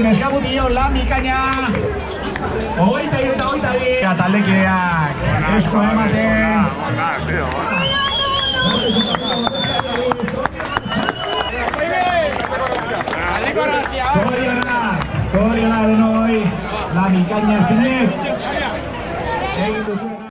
neskamutillo, lan bikaina. Hogeita iru eta hogeita bi. Taldekideak, esko ematen. Zorionak denoi, lan bikaina zinez. Egin duzuena.